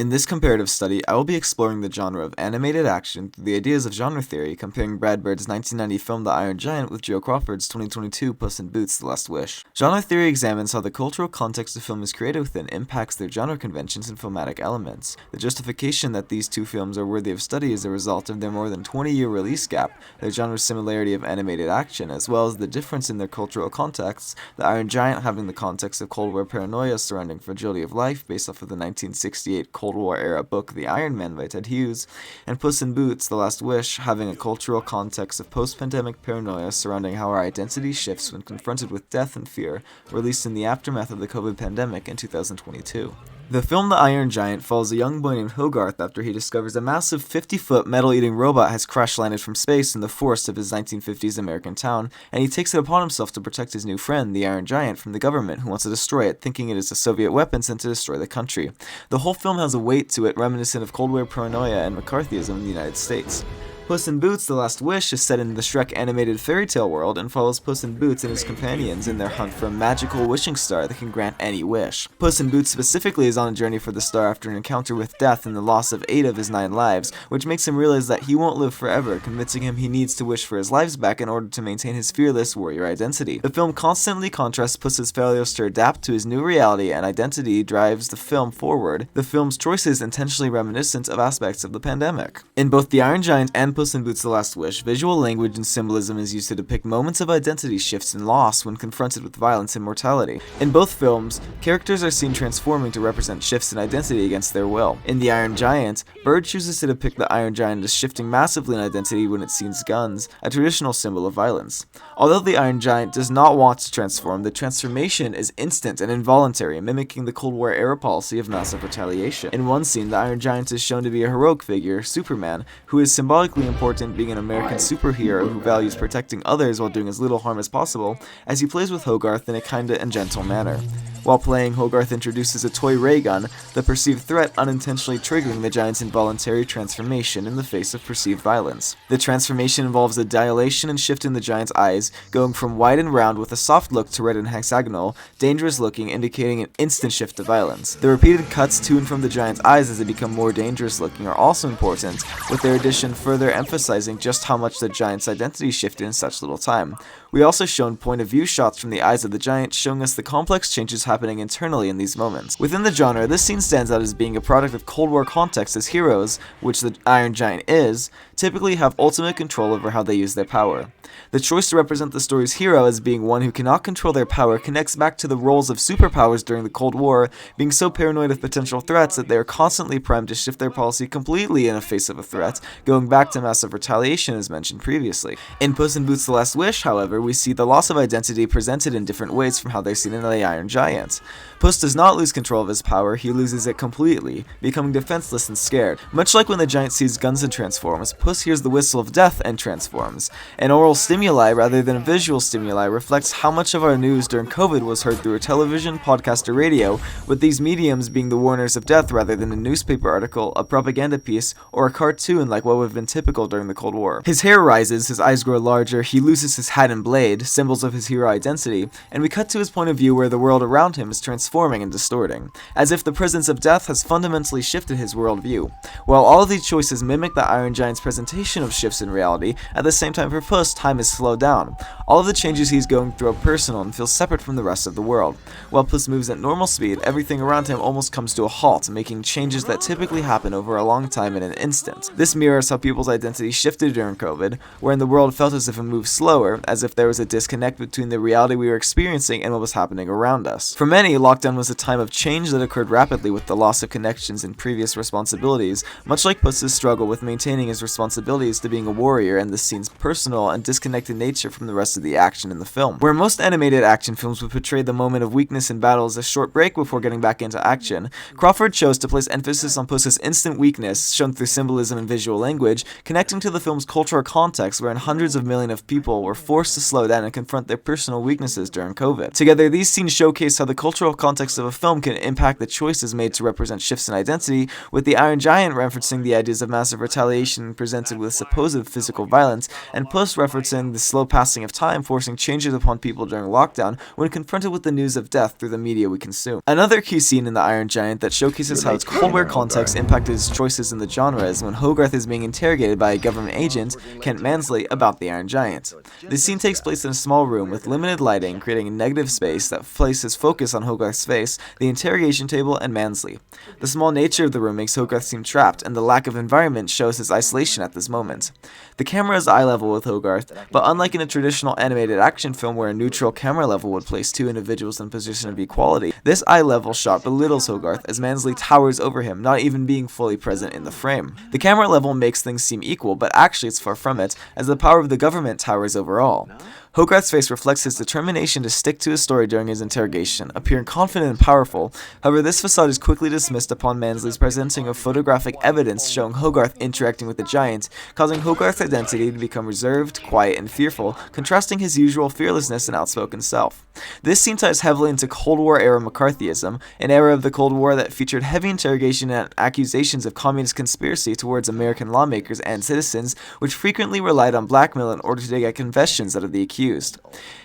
In this comparative study, I will be exploring the genre of animated action through the ideas of genre theory, comparing Brad Bird's 1990 film The Iron Giant with Joe Crawford's 2022 Puss in Boots: The Last Wish. Genre theory examines how the cultural context the film is created within impacts their genre conventions and filmatic elements. The justification that these two films are worthy of study is a result of their more than 20-year release gap, their genre's similarity of animated action, as well as the difference in their cultural contexts, The Iron Giant having the context of Cold War paranoia surrounding fragility of life based off of the 1968 Cold War-era book The Iron Man by Ted Hughes, and Puss in Boots: The Last Wish having a cultural context of post-pandemic paranoia surrounding how our identity shifts when confronted with death and fear, released in the aftermath of the COVID pandemic in 2022. The film The Iron Giant follows a young boy named Hogarth after he discovers a massive 50-foot metal-eating robot has crash-landed from space in the forest of his 1950s American town, and he takes it upon himself to protect his new friend, the Iron Giant, from the government who wants to destroy it, thinking it is a Soviet weapon sent to destroy the country. The whole film has a weight to it reminiscent of Cold War paranoia and McCarthyism in the United States. Puss in Boots: The Last Wish is set in the Shrek animated fairy tale world and follows Puss in Boots and his companions in their hunt for a magical wishing star that can grant any wish. Puss in Boots specifically is on a journey for the star after an encounter with death and the loss of 8 of his 9 lives, which makes him realize that he won't live forever, convincing him he needs to wish for his lives back in order to maintain his fearless warrior identity. The film constantly contrasts Puss's failures to adapt to his new reality and identity drives the film forward, the film's choices intentionally reminiscent of aspects of the pandemic. In both The Iron Giant and Puss in Boots: The Last Wish, visual language and symbolism is used to depict moments of identity shifts and loss when confronted with violence and mortality. In both films, characters are seen transforming to represent shifts in identity against their will. In The Iron Giant, Bird chooses to depict the Iron Giant as shifting massively in identity when it sees guns, a traditional symbol of violence. Although the Iron Giant does not want to transform, the transformation is instant and involuntary, mimicking the Cold War era policy of massive retaliation. In one scene, the Iron Giant is shown to be a heroic figure, Superman, who is symbolically important being an American superhero who values protecting others while doing as little harm as possible, as he plays with Hogarth in a kinda and gentle manner. While playing, Hogarth introduces a toy ray gun, the perceived threat unintentionally triggering the Giant's involuntary transformation in the face of perceived violence. The transformation involves a dilation and shift in the Giant's eyes, going from wide and round with a soft look to red and hexagonal, dangerous looking, indicating an instant shift to violence. The repeated cuts to and from the Giant's eyes as they become more dangerous looking are also important, with their addition further emphasizing just how much the Giant's identity shifted in such little time. We also shown point-of-view shots from the eyes of the Giant, showing us the complex changes happening internally in these moments. Within the genre, this scene stands out as being a product of Cold War context, as heroes, which the Iron Giant is, typically have ultimate control over how they use their power. The choice to represent the story's hero as being one who cannot control their power connects back to the roles of superpowers during the Cold War, being so paranoid of potential threats that they are constantly primed to shift their policy completely in the face of a threat, going back to massive retaliation as mentioned previously. In Puss in Boots: The Last Wish, however, we see the loss of identity presented in different ways from how they're seen in The Iron Giant. Puss does not lose control of his power, he loses it completely, becoming defenseless and scared. Much like when the Giant sees guns and transforms, Puss hears the whistle of death and transforms. An oral stimuli rather than a visual stimuli reflects how much of our news during COVID was heard through a television, podcast, or radio, with these mediums being the warners of death rather than a newspaper article, a propaganda piece, or a cartoon like what would have been typical during the Cold War. His hair rises, his eyes grow larger, he loses his hat and blade, symbols of his hero identity, and we cut to his point of view where the world around him is transforming and distorting, as if the presence of death has fundamentally shifted his worldview. While all of these choices mimic the Iron Giant's presentation of shifts in reality, at the same time for Puss, time is slowed down. All of the changes he's going through are personal and feel separate from the rest of the world. While Puss moves at normal speed, everything around him almost comes to a halt, making changes that typically happen over a long time in an instant. This mirrors how people's identity shifted during COVID, wherein the world felt as if it moved slower, as if there was a disconnect between the reality we were experiencing and what was happening around us. For many, lockdown was a time of change that occurred rapidly with the loss of connections and previous responsibilities, much like Puss's struggle with maintaining his responsibilities to being a warrior and the scene's personal and disconnected nature from the rest of the action in the film. Where most animated action films would portray the moment of weakness in battle as a short break before getting back into action, Crawford chose to place emphasis on Puss's instant weakness, shown through symbolism and visual language, connecting to the film's cultural context wherein hundreds of millions of people were forced to slow down and confront their personal weaknesses during COVID. Together, these scenes showcase how the cultural context of a film can impact the choices made to represent shifts in identity, with the Iron Giant referencing the ideas of massive retaliation presented with supposed physical violence, and Puss referencing the slow passing of time forcing changes upon people during lockdown when confronted with the news of death through the media we consume. Another key scene in the Iron Giant that showcases how its Cold War context impacted his choices in the genre is when Hogarth is being interrogated by a government agent, Kent Mansley, about the Iron Giant. This scene takes place in a small room with limited lighting, creating a negative space that places focus on Hogarth's face, the interrogation table, and Mansley. The small nature of the room makes Hogarth seem trapped, and the lack of environment shows his isolation at this moment. The camera is eye level with Hogarth, but unlike in a traditional animated action film where a neutral camera level would place two individuals in a position of equality, this eye level shot belittles Hogarth as Mansley towers over him, not even being fully present in the frame. The camera level makes things seem equal, but actually it's far from it, as the power of the government towers over all. Hogarth's face reflects his determination to stick to his story during his interrogation, appearing confident and powerful. However, this facade is quickly dismissed upon Mansley's presenting of photographic evidence showing Hogarth interacting with the giant, causing Hogarth's identity to become reserved, quiet, and fearful, contrasting his usual fearlessness and outspoken self. This scene ties heavily into Cold War-era McCarthyism, an era of the Cold War that featured heavy interrogation and accusations of communist conspiracy towards American lawmakers and citizens, which frequently relied on blackmail in order to get confessions out of the accused.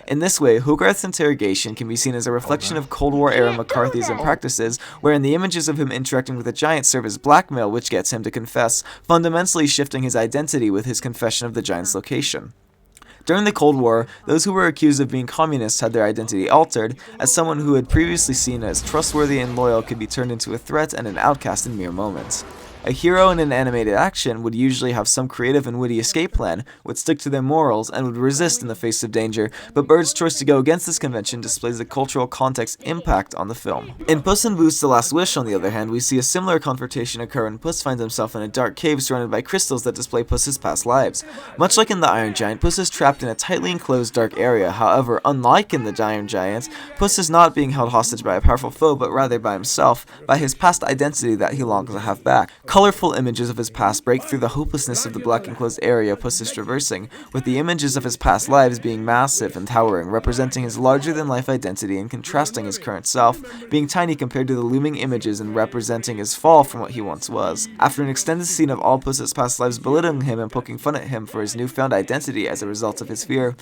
In this way, Hogarth's interrogation can be seen as a reflection of Cold War-era McCarthyism practices, wherein the images of him interacting with the giant serve as blackmail which gets him to confess, fundamentally shifting his identity with his confession of the giant's location. During the Cold War, those who were accused of being communists had their identity altered, as someone who had previously seen as trustworthy and loyal could be turned into a threat and an outcast in mere moments. A hero in an animated action would usually have some creative and witty escape plan, would stick to their morals, and would resist in the face of danger, but Bird's choice to go against this convention displays the cultural context impact on the film. In Puss in Boots: The Last Wish, on the other hand, we see a similar confrontation occur when Puss finds himself in a dark cave surrounded by crystals that display Puss's past lives. Much like in the Iron Giant, Puss is trapped in a tightly enclosed dark area. However, unlike in the Iron Giant, Puss is not being held hostage by a powerful foe, but rather by himself, by his past identity that he longs to have back. Colorful images of his past break through the hopelessness of the black enclosed area Puss is traversing, with the images of his past lives being massive and towering, representing his larger-than-life identity and contrasting his current self, being tiny compared to the looming images and representing his fall from what he once was. After an extended scene of all Puss's past lives belittling him and poking fun at him for his newfound identity as a result of his fear,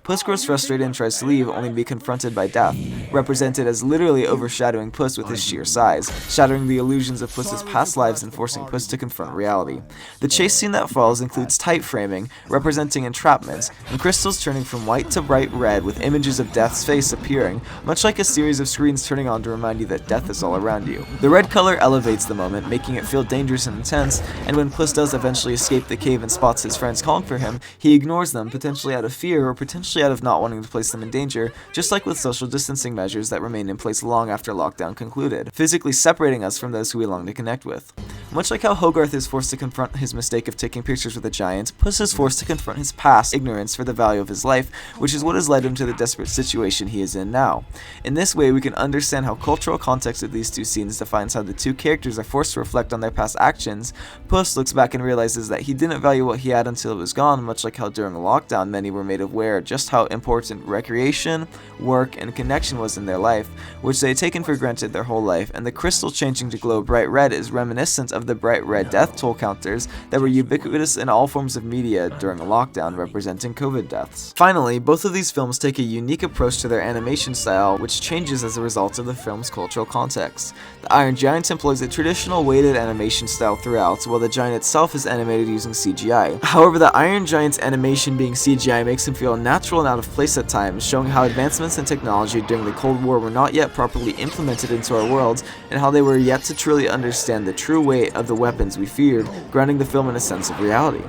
Puss grows frustrated and tries to leave, only to be confronted by death, represented as literally overshadowing Puss with his sheer size, shattering the illusions of Puss's past lives and forcing Puss to confront reality. The chase scene that follows includes tight framing, representing entrapment, and crystals turning from white to bright red with images of Death's face appearing, much like a series of screens turning on to remind you that death is all around you. The red color elevates the moment, making it feel dangerous and intense, and when Puss does eventually escape the cave and spots his friends calling for him, he ignores them, potentially out of fear or potentially out of not wanting to place them in danger, just like with social distancing measures that remained in place long after lockdown concluded, physically separating us from those who we long to connect with. Much like how Hogarth is forced to confront his mistake of taking pictures with a giant, Puss is forced to confront his past ignorance for the value of his life, which is what has led him to the desperate situation he is in now. In this way, we can understand how cultural context of these two scenes defines how the two characters are forced to reflect on their past actions. Puss looks back and realizes that he didn't value what he had until it was gone, much like how during lockdown many were made aware just how important recreation, work, and connection was in their life, which they had taken for granted their whole life, and the crystal changing to glow bright red is reminiscent of the bright red death toll counters that were ubiquitous in all forms of media during a lockdown, representing COVID deaths. Finally, both of these films take a unique approach to their animation style, which changes as a result of the film's cultural context. The Iron Giant employs a traditional weighted animation style throughout, while the giant itself is animated using CGI. However, the Iron Giant's animation being CGI makes him feel natural and out of place at times, showing how advancements in technology during the Cold War were not yet properly implemented into our world, and how they were yet to truly understand the true weight of the weapons we feared, grounding the film in a sense of reality.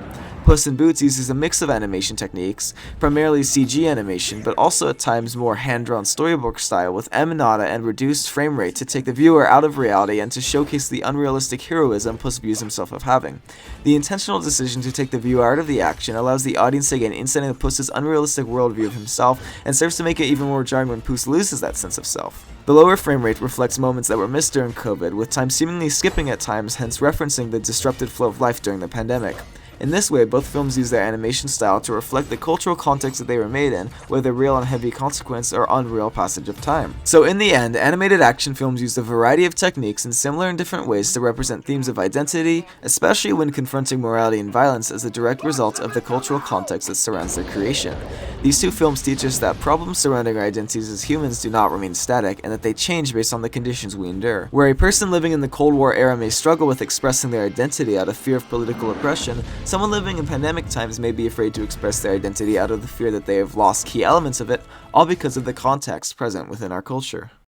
Puss in Boots uses a mix of animation techniques, primarily CG animation, but also at times more hand-drawn storybook style with emanata and reduced frame rate to take the viewer out of reality and to showcase the unrealistic heroism Puss views himself of having. The intentional decision to take the viewer out of the action allows the audience to gain insight into Puss's unrealistic worldview of himself and serves to make it even more jarring when Puss loses that sense of self. The lower frame rate reflects moments that were missed during COVID, with time seemingly skipping at times, hence referencing the disrupted flow of life during the pandemic. In this way, both films use their animation style to reflect the cultural context that they were made in, whether real and heavy consequence or unreal passage of time. So in the end, animated action films use a variety of techniques in similar and different ways to represent themes of identity, especially when confronting morality and violence as a direct result of the cultural context that surrounds their creation. These two films teach us that problems surrounding our identities as humans do not remain static, and that they change based on the conditions we endure. Where a person living in the Cold War era may struggle with expressing their identity out of fear of political oppression, someone living in pandemic times may be afraid to express their identity out of the fear that they have lost key elements of it, all because of the context present within our culture.